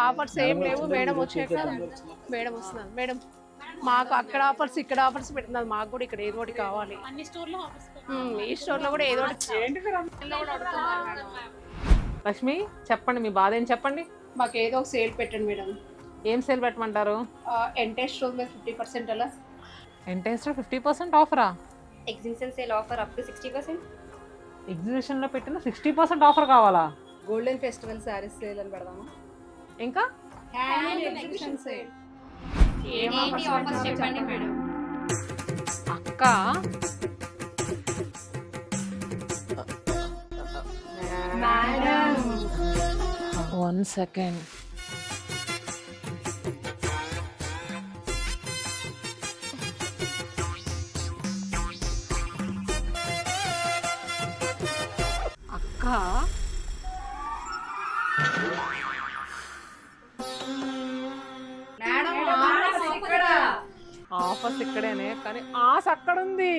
Offers ఏం లేవు madam. వచ్చాక మేడం వస్తున్నారు. మేడం మాకు అక్కడ ఆఫర్స్ ఇక్కడ ఆఫర్స్ పెడుతున్నారు, మాకు కూడా ఇక్కడ ఏదో ఒకటి కావాలి. అన్ని స్టోర్లో ఆఫర్స్ ఈ స్టోర్లో కూడా ఏదో ఒకటి. లక్ష్మి చెప్పండి, మీ బాధ ఏం చెప్పండి. మాకు ఏదో ఒక సేల్ పెట్టండి మేడం. ఏం సేల్ పెట్టమంటారు? ఎంటైర్ స్టోర్ మీద 50% అలా. ఎంటైర్ 50% ఆఫరా? Exhibition sale offer up to 60%. ఎగ్జిబిషన్లో పెట్టిన 60% ఆఫర్ కావాలా? గోల్డెన్ ఫెస్టివల్ శారీస్ సేల్ అని పెడదాము. ఇంకా ఎగ్జిబిషన్ సేల్. ఏంటి ఆఫర్స్ చెప్పండి మేడం. అక్క 1 సెకండ్. అక్క ఆఫర్స్ ఇక్కడేనే, కానీ ఆశ అక్కడ ఉంది.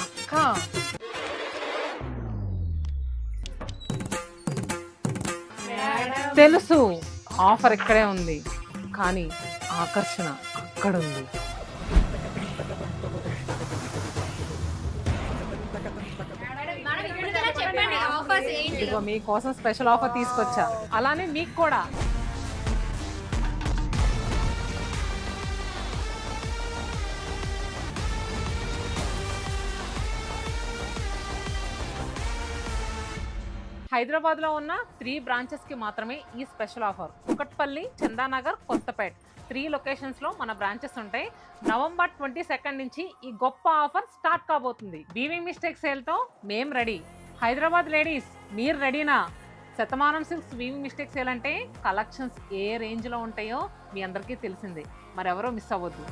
అక్క తెలుసు ఆఫర్ ఇక్కడే ఉంది, కానీ ఆకర్షణ అక్కడ ఉంది. ఇదిగో మీకోసం స్పెషల్ ఆఫర్ తీసుకొచ్చా, అలానే మీకు కూడా. హైదరాబాద్లో ఉన్న 3 బ్రాంచెస్కి మాత్రమే ఈ స్పెషల్ ఆఫర్. కుకట్పల్లి, చందానగర్, కొత్తపేట్ 3 లొకేషన్స్లో మన బ్రాంచెస్ ఉంటాయి. నవంబర్ 22 నుంచి ఈ గొప్ప ఆఫర్ స్టార్ట్ కాబోతుంది. వీవింగ్ మిస్టేక్ సేల్తో మేం రెడీ. హైదరాబాద్ లేడీస్ మీరు రెడీనా? Shatamanam silks weaving mistake sale అంటే కలెక్షన్స్ ఏ రేంజ్లో ఉంటాయో మీ అందరికీ తెలిసిందే, మరెవరో మిస్ అవ్వద్దు.